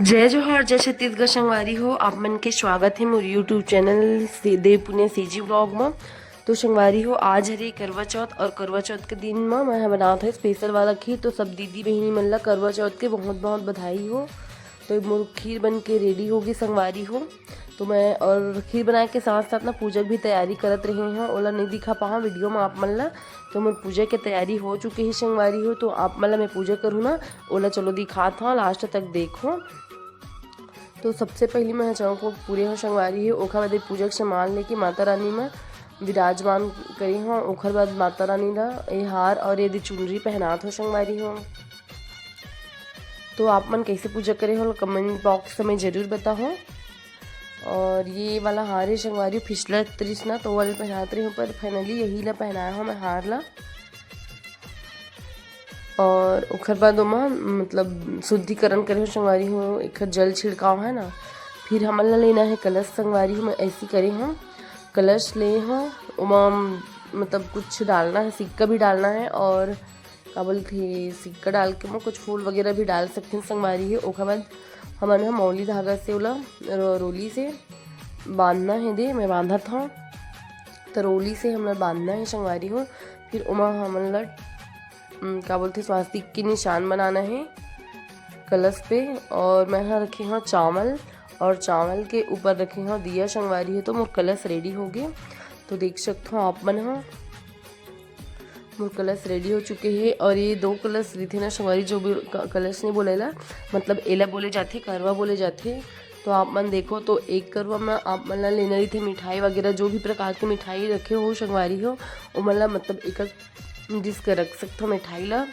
जय जोहार जय छत्तीसगढ़ संगवारी हो। आप मन के स्वागत है मोर यूट्यूब चैनल देव पुण्य सीजी ब्लॉग में। तो संगवारी हो, आज हरे करवा चौथ और करवा चौथ के दिन में मैं बनात है स्पेशल वाला खीर। तो सब दीदी बहनी मन ला करवा चौथ के बहुत बहुत बधाई हो। तो मोर खीर बन के रेडी होगी संगवारी हो। तो मैं और खीर बनाए के साथ साथ ना पूजा भी तैयारी करत रहे हैं। ओला नहीं दिखा पाहा वीडियो में आप मन ला। तो मोर पूजा के तैयारी हो चुकी है संगवारी हो। तो आप मन ला मैं पूजा करूँ ना, ओला चलो दिखात हूँ, लास्ट तक देखो। तो सबसे पहले मैं चाहूँ को पूरे हो संगवारी है। ओखर बाद पूजा के सामान लेके माता रानी में विराजमान करी हूँ। ओखर बाद माता रानी ला ये हार और यदि चुनरी पहनात हो संगवारी हो। तो आप मन कैसे पूजा करे हो कमेंट बॉक्स में ज़रूर बताओ। और ये वाला हार है संगवारी फिसला त्रिस ना, तो वाले पहनाते रही हूँ, पर फाइनली यही ला पहनाया हूँ मैं हार ला। और उखर बाद ओमा मतलब शुद्धिकरण करे हो संगवारी हो। एक जल छिड़काव है ना। फिर हमन ला लेना है कलश संगवारी हो। मैं ऐसी करे हूँ, कलश ले हूँ, ओमा मतलब कुछ डालना है, सिक्का भी डालना है। और का बोलते सिक्का डाल के मैं कुछ फूल वगैरह भी डाल सकते हैं संगवारी है। ओखर बाद हमन मौली धागा से ओला रोली से बांधना है। दे मैं बांधा था तो रोली से हमला बांधना है संगवारी हो। फिर ओमा हमन ला क्या बोलते स्वास्तिक के निशान बनाना है कलश पे। और मैं यहाँ रखी हूँ चावल, और चावल के ऊपर रखी हूँ दिया संगवारी है। तो मोर कलश रेडी हो गए। तो देख सकते हो आप मन यहाँ मोर कलश रेडी हो चुके हैं। और ये दो कलश रीथे ना संगवारी, जो भी कलश नहीं बोलेला मतलब एला बोले जाते, करवा बोले जाते। तो आप मन देखो, तो एक करवा में आप मन ला लेना रही थे मिठाई वगैरह, जो भी प्रकार की मिठाई रखे हो संगवारी हो वो मन ला मतलब एक डिश के रख सकते हो मिठाई ला।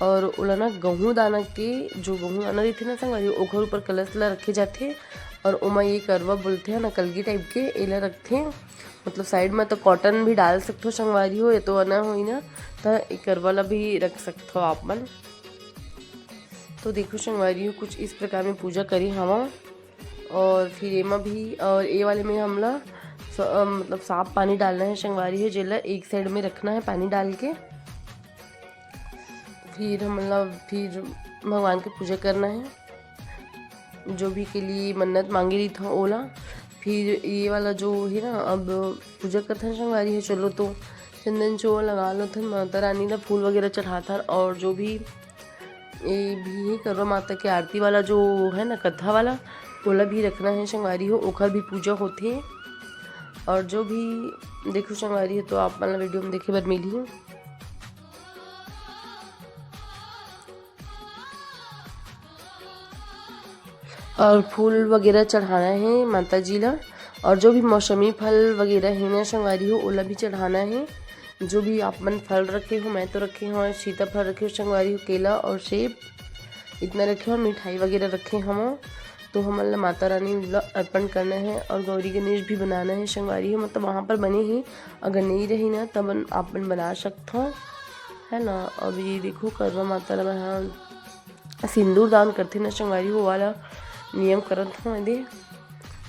और ओला ना गेहूँ दाना के जो गेहूँ दाना रही थे ना संगवारी, ओखर ऊपर कलश ला रखे जाते। और ओमा ये करवा बोलते हैं ना कलगी टाइप के एला रखते, मतलब साइड में। तो कॉटन भी डाल सकते हो संगवारी हो, ये तो अना हुई ना, तो एक करवा ला भी रख सकते हो आप मन। तो देखो संगवारी हो, कुछ इस प्रकार में पूजा करी हवा। और फिर एमा भी और ए वाले में हमला मतलब साफ पानी डालना है संगवारी है, जेला एक साइड में रखना है पानी डाल के। फिर फिर भगवान की पूजा करना है, जो भी के लिए मन्नत मांगी रही था ओला। फिर ये वाला जो है ना, अब पूजा करते हैं संगवारी है। चलो तो चंदन चो लगा लो थे, माता रानी का फूल वगैरह चढ़ाता। और जो भी ये भी करवा माता की आरती वाला जो है ना कथा वाला, ओला भी रखना है संगवारी हो। ओखर भी पूजा होती है। और जो भी देखो संगवारी है, तो आप वाला वीडियो में देखे बार मिली हूँ। और फूल वगैरह चढ़ाना है माता जी ला। और जो भी मौसमी फल वगैरह है ना संगवारी हो, ओला भी चढ़ाना है। जो भी आप मन फल रखे हो, मैं तो रखे हो सीताफल रखे हो संगवारी हो, केला और सेब इतना रखे हो। मिठाई वगैरह रखे हम। तो हम माता रानी अर्पण करना है। और गौरी गणेश भी बनाना है संगवारी हो, मतलब वहाँ पर बने ही, अगर नहीं रही ना तब आप बना सकते हो, है ना। अब ये देखो करवा माता ला यहाँ सिंदूर दान करते ना संगवारी हो वाला नियम करत हूँ। यदि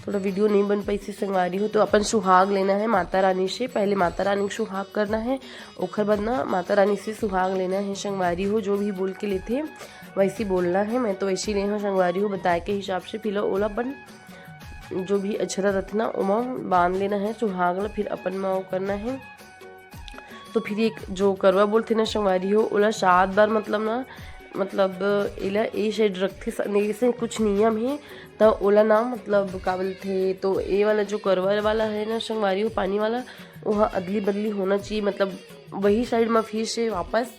थोड़ा वीडियो नहीं बन पाई से संगवारी हो, तो अपन सुहाग लेना है माता रानी से। पहले माता रानी को सुहाग करना है, ओखर बाद ना माता रानी से सुहाग लेना है संगवारी हो। जो भी बोल के लेते वैसे बोलना है, मैं तो वैसे ही ले हूँ संगवारी हो बताए के हिसाब से। फिर ओला अपन जो भी अक्षरा रखना उमा बांध लेना है सुहाग ला। फिर अपन में वो करना है। तो फिर एक जो करवा बोलते ना संगवारी हो, ओला 7 बार मतलब ना, मतलब एला ए साइड रखते से कुछ नियम है। तो ओला ना मतलब का बोलते, तो ए वाला जो करवा वाला है ना संगवारी हो पानी वाला, वहाँ अदली बदली होना चाहिए, मतलब वही साइड में फिर से वापस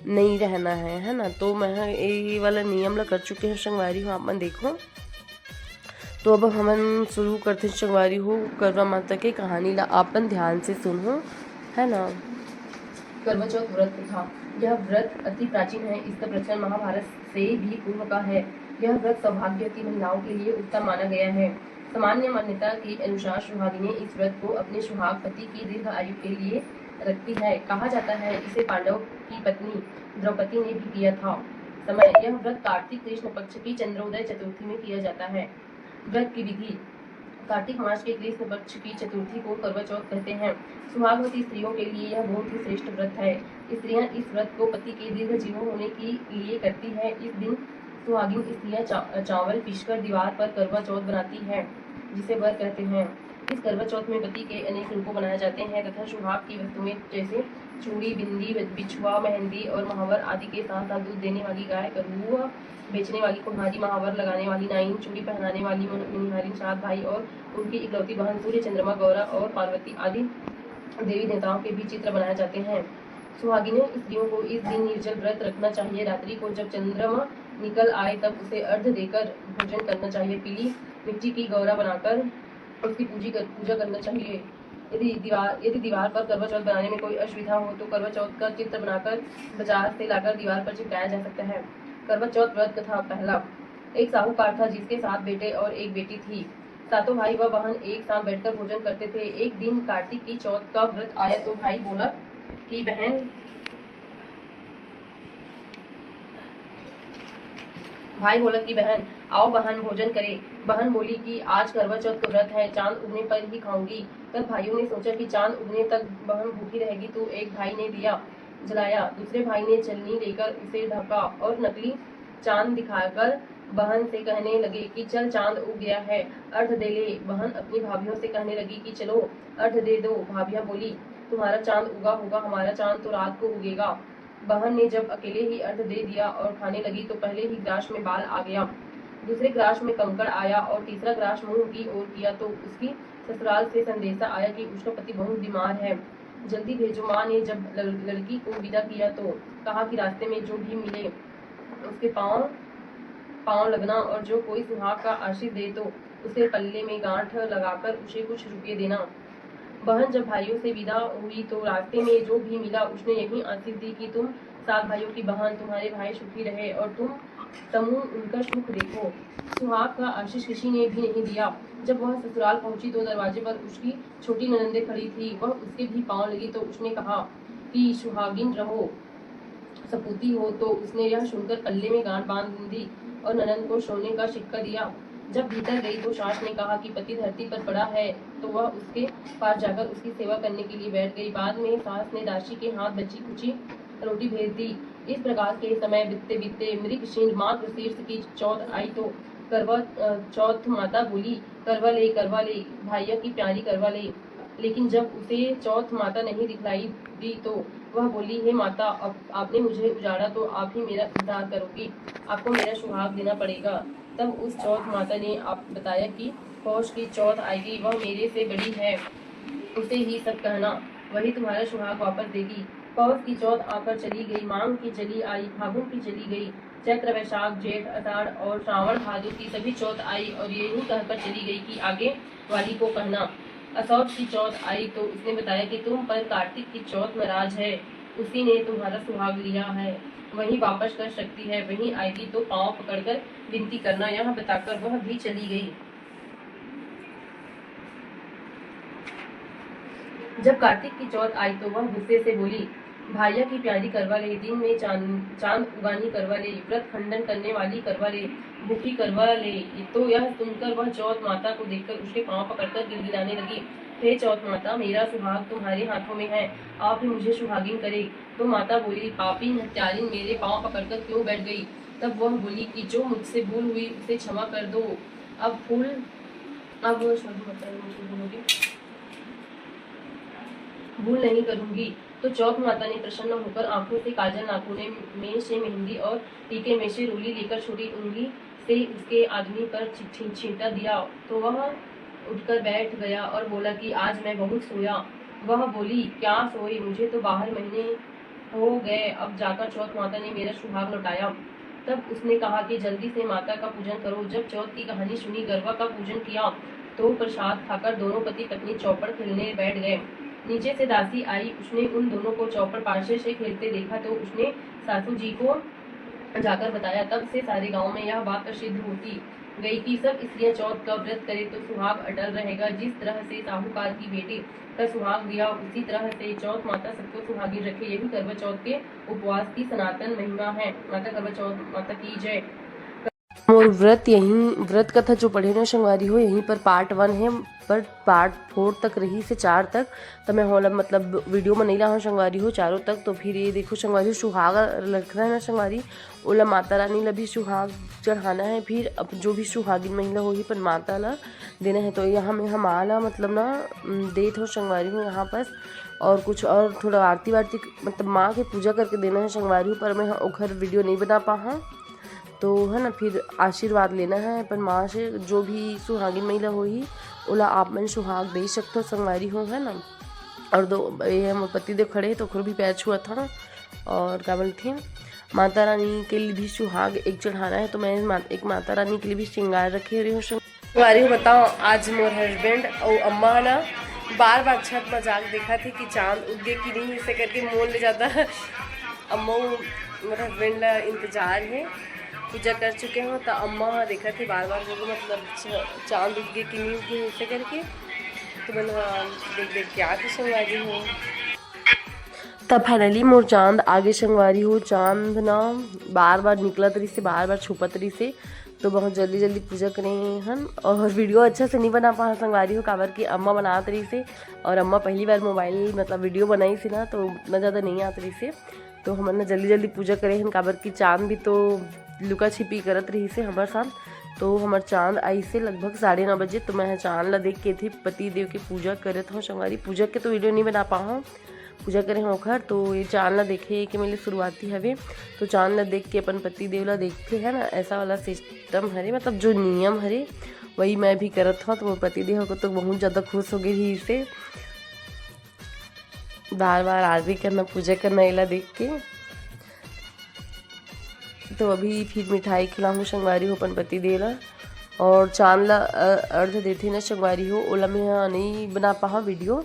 नहीं रहना है ना। तो मैं ये वाला नियम ला कर चुके हैं संगवारी हो, आप मन देखो। तो अब हम शुरू करते हैं संगवारी हो करवा माता के कहानी ला, आपन ध्यान से सुनो, है ना। करवा चौथ व्रत था। यह व्रत अति प्राचीन है। इसका प्रचलन महाभारत से भी पूर्व का है। यह व्रत सौभाग्यवती महिलाओं के लिए उत्तम माना गया है। सामान्य मान्यता के अनुसार सुहागिनें इस व्रत को अपने सुहाग पति की दीर्घ आयु के लिए रखती है। कहा जाता है इसे पांडव की पत्नी द्रौपदी ने भी किया था। समय यह व्रत कार्तिक कृष्ण पक्ष की चंद्रोदय चतुर्थी में किया जाता है। व्रत की विधि कार्तिक मास के कृष्ण पक्ष की चतुर्थी को करवा चौथ कहते हैं। सुहागवती स्त्रियों के लिए यह बहुत ही श्रेष्ठ व्रत है। स्त्रियां इस व्रत को पति के दीर्घ जीवन होने के लिए करती है। इस दिन सुहागिन स्त्रियां चावल पीसकर दीवार पर करवा चौथ बनाती हैं, जिसे व्रत कहते हैं। इस करवा चौथ में पति के अनेक रूपों बनाए जाते हैं तथा सुहाग की वस्तुएं जैसे चूड़ी, बिंदी, बिछुआ, मेहंदी और महावर आदि के साथ साथ दूध देने वाली गाय, करुआ बेचने वाली कुम्हारी, महावर लगाने वाली नाइन, चूड़ी पहनाने वाली मनिहारिन, सात भाई और उनकी इकलौती बहन सूर्य, चंद्रमा, गौरा और पार्वती आदि देवी देवताओं के भी चित्र बनाए जाते हैं। सुहागिनों स्त्रियों को इस दिन निर्जल व्रत रखना चाहिए। रात्रि को जब चंद्रमा निकल आए तब उसे अर्घ देकर भोजन करना चाहिए। पीली मिट्टी की गौरा बनाकर उसकी पूजा करना चाहिए। यदि दीवार पर करवा चौथ बनाने में कोई असुविधा हो तो करवा चौथ का चित्र बनाकर बाजार से लाकर दीवार पर चिपकाया जा सकता है। करवा चौथ व्रत कथा। पहला, एक साहूकार था जिसके 7 बेटे और 1 बेटी थी। सातों भाई व बहन एक साथ बैठकर भोजन करते थे। एक दिन कार्तिक की चौथ का व्रत आया तो भाई बोला कि बहन आओ बहन भोजन करे। बहन बोली कि आज करवा चौथ का व्रत है, चांद उगने पर ही खाऊंगी। तब भाइयों ने सोचा कि चांद उगने तक बहन भूखी रहेगी तो एक भाई ने दिया जलाया, दूसरे भाई ने छलनी लेकर उसे ढका और नकली चांद दिखाकर बहन से कहने लगे कि चल चांद उग गया है, अर्घ दे ले। बहन अपनी भाभीियों से कहने लगी कि चलो अर्घ दे दो। भाभियां बोली तुम्हारा चांद उगा होगा, हमारा चांद तो रात को उगेगा। बहन ने जब अकेले ही अर्घ दे दिया और खाने लगी तो पहले ही ग्रास में बाल आ गया, दूसरे ग्रास में कंकड़ आया और तीसरा ग्रास मुंह की ओर किया तो उसकी ससुराल से संदेशा आया कि उसका पति बहुत बीमार है, जल्दी भेजो। माँ ने जब लड़की को विदा किया तो कहा कि रास्ते में जो भी मिले उसके पाँव लगना और जो कोई सुहाग का आशीष दे तो उसे पल्ले में गांठ लगाकर उसे कुछ रुपये देना। बहन जब भाइयों से विदा हुई तो रास्ते में जो भी मिला उसने यही आशीष दी कि तुम 7 भाइयों की बहन, तुम्हारे भाई सुखी रहे और तुम समूह उनका सुख देखो। सुहाग का आशीष किसी ने भी नहीं दिया। जब वह ससुराल पहुंची तो दरवाजे पर उसकी छोटी ननंदे खड़ी थी। वह उसके भी पाँव लगी तो उसने कहा कि सुहागिन रहो, सपूती हो। तो उसने यह सुनकर पल्ले में गांठ बांध दी और ननंद को सोने का सिक्का दिया। जब भीतर गई तो सास ने कहा कि पति धरती पर पड़ा है तो वह उसके पास जाकर उसकी सेवा करने के लिए बैठ गई। बाद में सास ने दासी के हाथ बची कुची रोटी भेज दी। इस प्रकार के समय बीतते बीतते मृगशीर्ण माघ शीर्ष की चौथ आई तो करवा चौथ माता बोली करवा ले भाइयों की प्यारी करवा ले। लेकिन जब उसे चौथ माता नहीं दिखलाई दी तो वह बोली हे माता, आपने मुझे उजाड़ा तो आप ही मेरा उद्धार करोगी, आपको मेरा सुहाग देना पड़ेगा। तब उस चौथ माता ने आप बताया कि पौष की चौथ आएगी, वह मेरे से बड़ी है, उसे ही सब कहना, वही तुम्हारा सुहाग वापस देगी। पौष की चौथ आकर चली गई, माघ की चली आई, फागुन की चली गई, चैत्र वैशाख जेठ आषाढ़ और श्रावण भादो की सभी चौथ आई और यही कहकर चली गई कि आगे वाली को कहना। असौत की चौथ आई तो उसने बताया कि तुम पर कार्तिक की चौथ नाराज है, उसी ने तुम्हारा सुहाग लिया है, वही वापस कर सकती है, वही आएगी तो पांव पकड़कर विनती करना। यह बताकर वह भी चली गई। जब कार्तिक की चौथ आई तो वह गुस्से से बोली भाइया की प्यारी करवा ले, दिन में चांद उगानी करवा ले, व्रत खंडन करने वाली करवा ले, भूखी करवा ले। तो यह सुनकर वह चौथ माता को देखकर उसके पांव पकड़कर गिड़गिड़ाने लगी, हे चौथ माता, मेरा सुहाग तुम्हारे हाथों में है, आप ही मुझे सुहागिन करे। तो माता बोली पापी हत्यारिन, मेरे पांव पकड़कर क्यों बैठ गई। तब वह बोली कि जो मुझसे भूल हुई उसे क्षमा कर दो, भूल नहीं करूंगी। तो चौथ माता ने प्रसन्न होकर आंखों से काजल, नाखूने में से मेहंदी और टीके में से रोली लेकर छोटी उंगली से उसके आदमी पर छींटा दिया तो वह उठकर बैठ गया और बोला कि आज मैं बहुत सोया। वह बोली क्या सोई, मुझे तो 12 महीने हो गए, अब जाकर चौथ माता ने मेरा सुहाग लौटाया। तब उसने कहा कि जल्दी से माता का पूजन करो। जब चौथ की कहानी सुनी, गरबा का पूजन किया तो प्रसाद खाकर दोनों पति पत्नी चौपड़ खेलने बैठ गए। नीचे से दासी आई, उसने उन दोनों को चौपड़ पाशे से खेलते देखा तो उसने सासू जी को जाकर बताया। तब से सारे गांव में यह बात प्रसिद्ध होती गई कि सब स्त्रियां चौथ का व्रत करे तो सुहाग अटल रहेगा। जिस तरह से साहूकार की बेटी का सुहाग दिया उसी तरह से चौथ माता सबको सुहागिन रखे। यही करवा चौथ के उपवास की सनातन महिमा है। माता करवा चौथ माता की जय। और व्रत कथा जो पढ़े ना संगवारी हो यहीं पर पार्ट 1 है, पर पार्ट 4 तक रही से 4 तक तो मैं होला मतलब वीडियो में नहीं ला हूँ संगवारी हो चारों तक। तो फिर ये देखो संगवारी सुहाग रख रहा है ना संगवारी, ओला माता रानी ला भी सुहाग चढ़ाना है। फिर अब जो भी सुहागिन महिला होगी पर माता ला देना है। तो यहाँ में हम आला मतलब ना देत हो संगवारी हो यहाँ पर, और कुछ और थोड़ा आरती वारती मतलब माँ के पूजा करके देना है संगवारी हो, पर मैं ओखर वीडियो नहीं बना पाहा। तो है ना फिर आशीर्वाद लेना है पर माँ से, जो भी सुहागिन महिला होगी ओला आप मन सुहाग दे सकते हो संगवारी हो, है ना। और दो ये हम पति देव खड़े तो खुद भी पैर छुआ था ना। और क्या बोलते हैं माता रानी के लिए भी सुहाग एक चढ़ाना है, तो मैं एक माता रानी के लिए भी श्रृंगार रखे रही हूँ संगवारी हो। बताओ आज मोर हस्बैंड और अम्मा ना बार बार छत मजाक देखा थी कि चांद उग गए कि नहीं, इसे करके मोल ले जाता है। अम्मा मेरे हस्बैंड का इंतजार है, पूजा कर चुके हो तो अम्मा देखा थी बार बार जो मतलब चांद उग गए कि नहीं उग गए ऐसे करके, तो मैंने देख देख के आके संगवारी हो। तब फाइनली मोर चांद आगे संगवारी हो। चांद ना बार बार निकला तरी से, बार बार छुपा तरी से, तो बहुत जल्दी जल्दी पूजा करें हम। और वीडियो अच्छा से नहीं बना पा संगवारी हो काबर की अम्मा बना तरी से, और अम्मा पहली बार मोबाइल मतलब वीडियो बनाई थी ना तो उतना ज़्यादा नहीं आती से, तो हमने जल्दी जल्दी पूजा करे हैं काबर की चांद भी तो लुका छिपी करत रही से हमारे साथ। तो हमारे चांद आई से लगभग 9:30 बजे, तो मैं चांद ला देख के थी पति देव की पूजा करत हूँ संगवारी। पूजा के तो वीडियो नहीं बना पाऊँ, पूजा करे होखर तो ये चांद ला देखे कि मेरे शुरुआती हवे, तो चांद ला देख के अपन पति देव ला देखते है ना, ऐसा वाला सिस्टम हरे मतलब जो नियम हरे वही मैं भी करत हूँ। तो वो पति देव को तो बहुत ज़्यादा खुश हो गई ही इसे, बार बार आरती करना पूजा करना इला देख के। तो अभी फिर मिठाई खिलाऊँ संगवारी हो अपन पति देव ला, और चांद ला अर्ध देती ना संगवारी हो। ओला में यहाँ नहीं बना पा वीडियो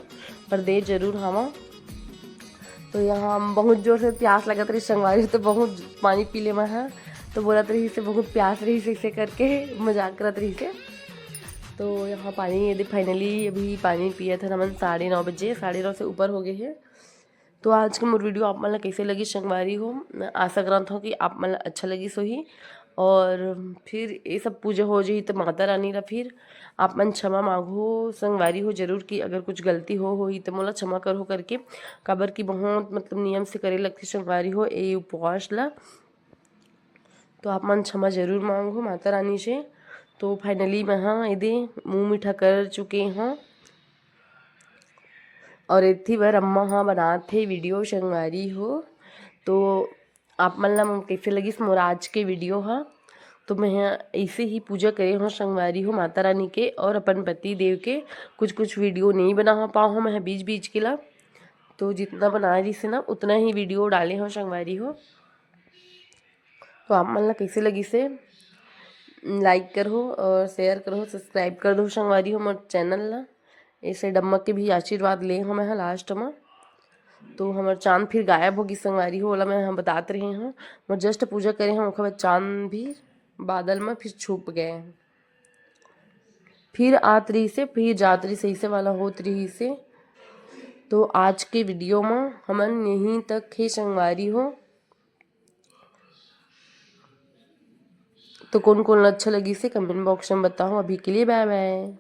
पर दे जरूर हवा। तो यहाँ हम बहुत जोर से प्यास लगत रही संगवारी हो, तो बहुत पानी पी ले मैं है, तो बोलत रही से बहुत प्यास रही से इसे करके मजाक करत रही से। तो यहाँ पानी यदि फाइनली अभी पानी पिया था नमन 9:30 बजे, 9:30 से ऊपर हो गए हैं। तो आज का मोर वीडियो आप मन कैसे लगी संगवारी हो, आशा करत हूँ कि आप मन अच्छा लगी सो ही। और फिर ये सब पूजा हो जाई तो माता रानी ला फिर आप मन क्षमा मांगो संगवारी हो जरूर, कि अगर कुछ गलती होही तो मोला क्षमा करो करके, काबर की बहुत मतलब नियम से करे लगती संगवारी हो ये उपवास ला। तो आप मन क्षमा जरूर मांगो माता रानी से। तो फाइनली मैं हाँ यदि मुँह मीठा कर चुके हैं, और इतनी बार अम्मा हाँ बनाते वीडियो संगवारी हो। तो आप मन ला कैसे लगी मोर आज के वीडियो हाँ, तो मैं ऐसे ही पूजा करे हूँ संगवारी हो माता रानी के और अपन पति देव के। कुछ वीडियो नहीं बना पाऊँ हूँ मैं बीच बीच के ला, तो जितना बना रही से ना उतना ही वीडियो डाले हूँ संगवारी हो। तो आप मन ला कैसे लगी से लाइक करो और शेयर करो, सब्सक्राइब कर दो संगवारी हो मोर चैनल ला। ऐसे डम्मा के भी आशीर्वाद ले हूँ मैं लास्ट में। तो हमार चांद फिर गायब होगी संगवारी हो, वाला मैं हम बताते रहे हूँ। मैं जस्ट पूजा करे हूँ ओखर बाद चांद भी बादल में फिर छुप गए हैं, फिर आत रही से फिर जात रही सही से वाला होत रही से। तो आज के वीडियो में हमन यहीं तक है संगवारी हो। तो कौन कौन अच्छा लगी से कमेंट बॉक्स में बताओ। अभी के लिए बाय बाय।